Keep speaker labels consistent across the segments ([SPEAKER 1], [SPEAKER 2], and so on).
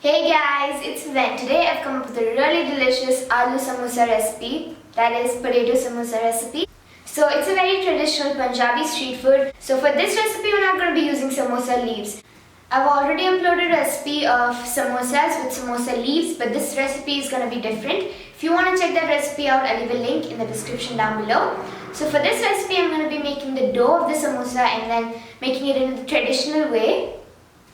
[SPEAKER 1] Hey guys, it's Ven. Today I've come up with a really delicious aloo samosa recipe, that is potato samosa recipe. So it's a very traditional Punjabi street food. So for this recipe we're not going to be using samosa leaves. I've already uploaded a recipe of samosas with samosa leaves, but this recipe is going to be different. If you want to check that recipe out, I'll leave a link in the description down below. So for this recipe I'm going to be making the dough of the samosa and then making it in the traditional way.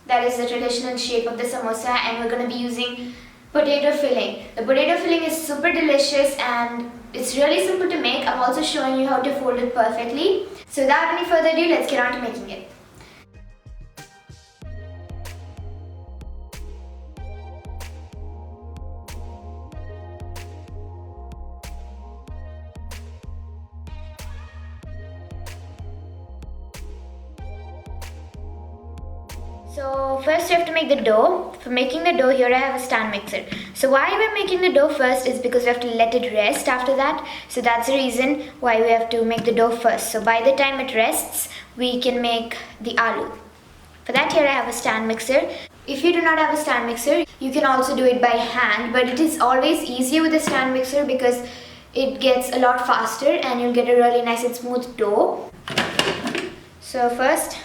[SPEAKER 1] That is the traditional shape of the samosa, and we're going to be using potato filling. The potato filling is super delicious and it's really simple to make. I'm also showing you how to fold it perfectly. So without any further ado, let's get on to making it. So first you have to make the dough. For making the dough, here I have a stand mixer. So why we're making the dough first is because we have to let it rest after that. So that's the reason why we have to make the dough first. So by the time it rests, we can make the aloo. For that, here I have a stand mixer. If you do not have a stand mixer, you can also do it by hand, but it is always easier with a stand mixer because it gets a lot faster and you'll get a really nice and smooth dough. So first,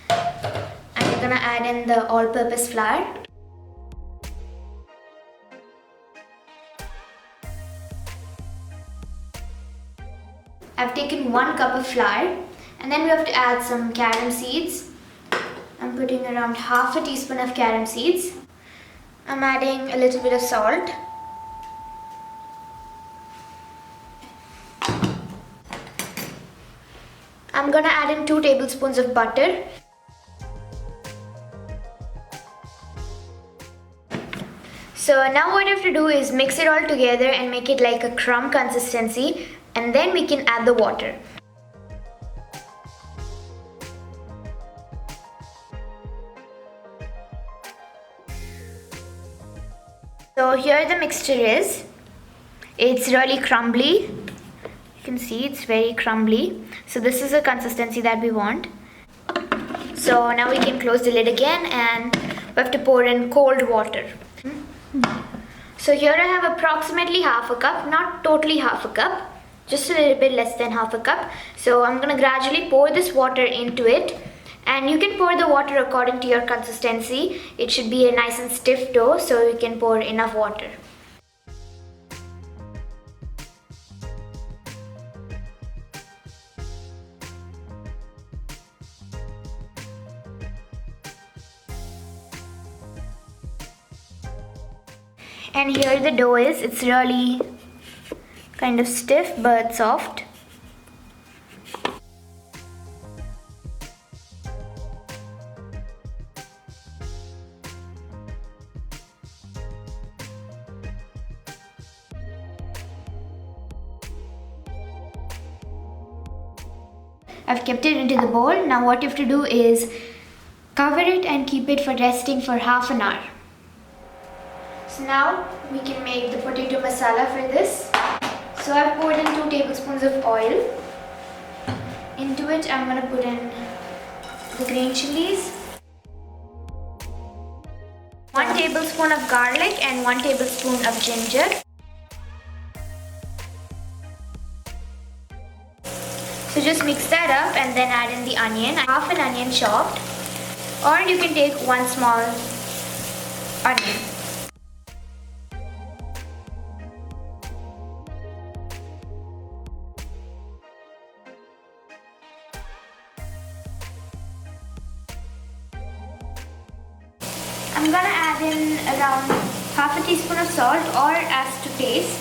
[SPEAKER 1] I'm gonna add in the all-purpose flour. I've taken 1 cup of flour, and then we have to add some carom seeds. I'm putting around half a teaspoon of carom seeds. I'm adding a little bit of salt. I'm gonna add in 2 tablespoons of butter. So now what I have to do is mix it all together and make it like a crumb consistency, and then we can add the water. So here the mixture is. It's really crumbly. You can see it's very crumbly. So this is the consistency that we want. So now we can close the lid again and we have to pour in cold water. So here I have approximately half a cup, not totally half a cup, just a little bit less than half a cup. So I'm going to gradually pour this water into it, and you can pour the water according to your consistency. It should be a nice and stiff dough, so you can pour enough water. And here the dough is. It's really kind of stiff but soft. I've kept it into the bowl. Now what you have to do is cover it and keep it for resting for half an hour. So now we can make the potato masala for this. So I've poured in 2 tablespoons of oil. Into it I'm going to put in the green chilies, 1 tablespoon of garlic and 1 tablespoon of ginger. So just mix that up and then add in the onion, half an onion chopped, or you can take 1 small onion. I'm gonna add in around half a teaspoon of salt or as to taste.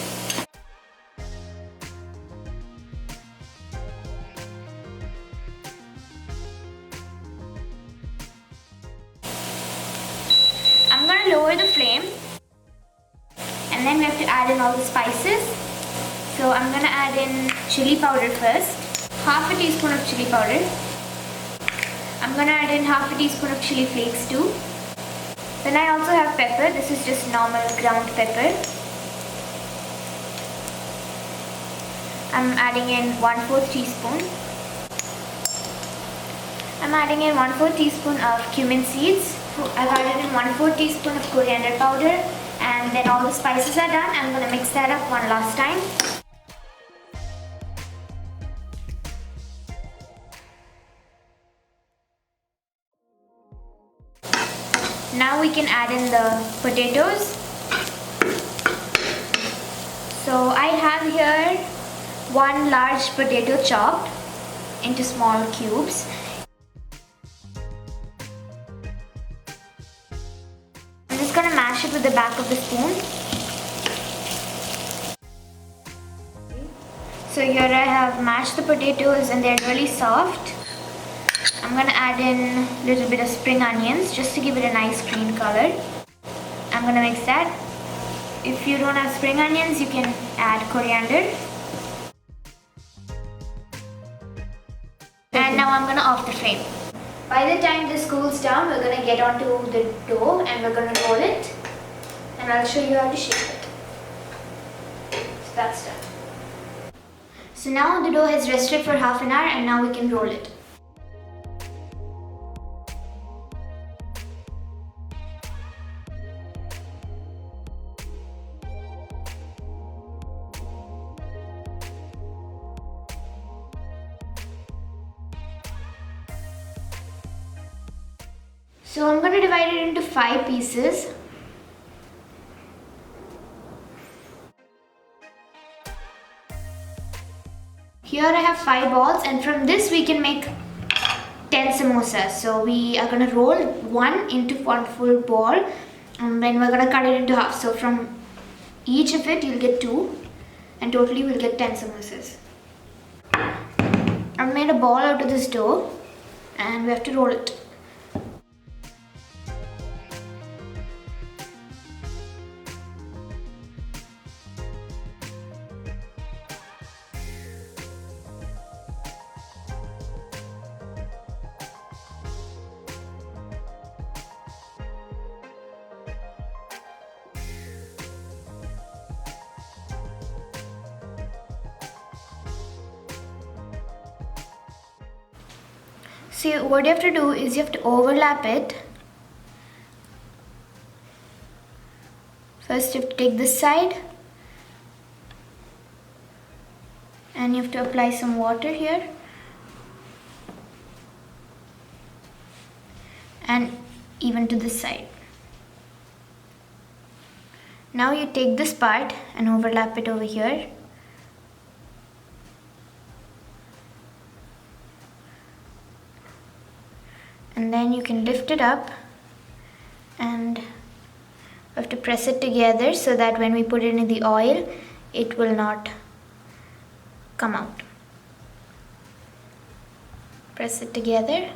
[SPEAKER 1] I'm gonna lower the flame, and then we have to add in all the spices. So I'm gonna add in chili powder first, half a teaspoon of chili powder. I'm gonna add in half a teaspoon of chili flakes too. Then I also have pepper. This is just normal ground pepper. I'm adding in 1/4 teaspoon. I'm adding in 1/4 teaspoon of cumin seeds. I've added in 1/4 teaspoon of coriander powder, and then all the spices are done. I'm going to mix that up one last time. Now we can add in the potatoes. So I have here one large potato chopped into small cubes. I'm just going to mash it with the back of the spoon. So here I have mashed the potatoes and they're really soft. I'm going to add in a little bit of spring onions just to give it a nice green color. I'm going to mix that. If you don't have spring onions, you can add coriander. And now I'm going to off the flame. By the time this cools down, we're going to get onto the dough and we're going to roll it. And I'll show you how to shape it. So that's done. So now the dough has rested for half an hour and now we can roll it. So I'm going to divide it into 5 pieces. Here I have 5 balls, and from this we can make 10 samosas. So we are going to roll one into one full ball, and then we're going to cut it into half. So from each of it you'll get 2, and totally we'll get 10 samosas. I've made a ball out of this dough and we have to roll it. See, what you have to do is you have to overlap it. First you have to take this side and you have to apply some water here and even to this side. Now you take this part and overlap it over here. And then you can lift it up and you have to press it together so that when we put it in the oil, it will not come out. Press it together.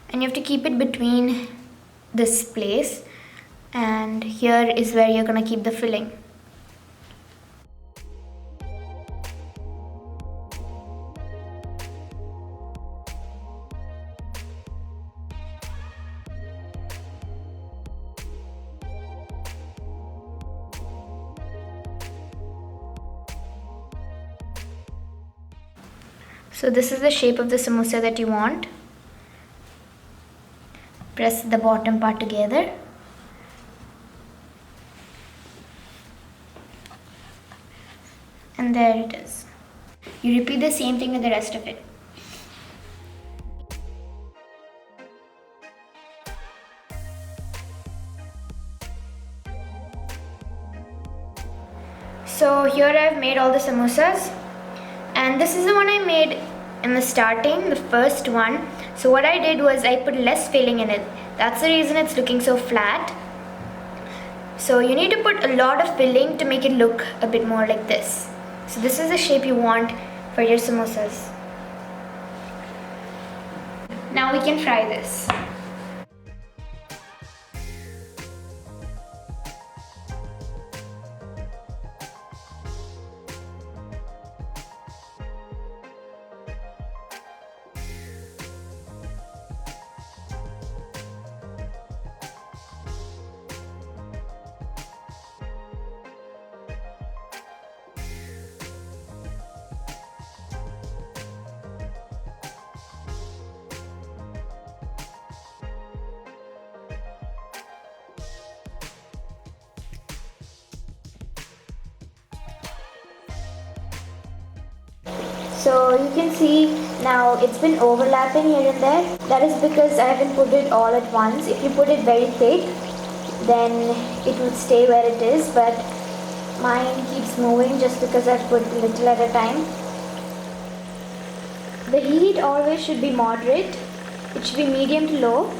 [SPEAKER 1] And you have to keep it between this place, and here is where you're going to keep the filling. So this is the shape of the samosa that you want. Press the bottom part together. And there it is. You repeat the same thing with the rest of it. So here I've made all the samosas, and this is the one I made in the starting, the first one. So what I did was I put less filling in it. That's the reason it's looking so flat. So you need to put a lot of filling to make it look a bit more like this. So this is the shape you want for your samosas. Now we can fry this. So you can see now it's been overlapping here and there. That is because I haven't put it all at once. If you put it very thick, then it would stay where it is, but mine keeps moving just because I've put little at a time. The heat always should be moderate. It should be medium to low.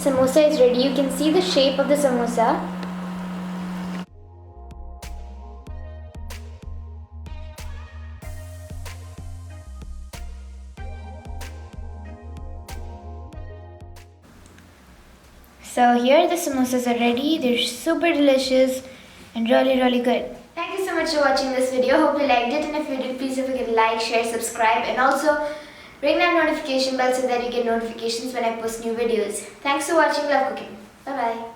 [SPEAKER 1] Samosa is ready. You can see the shape of the samosa. So here the samosas are ready. They're super delicious and really good. Thank you so much for watching this video. Hope you liked it, and if you did, please don't forget to like, share, subscribe, and also ring that notification bell so that you get notifications when I post new videos. Thanks for watching. Love cooking. Bye bye.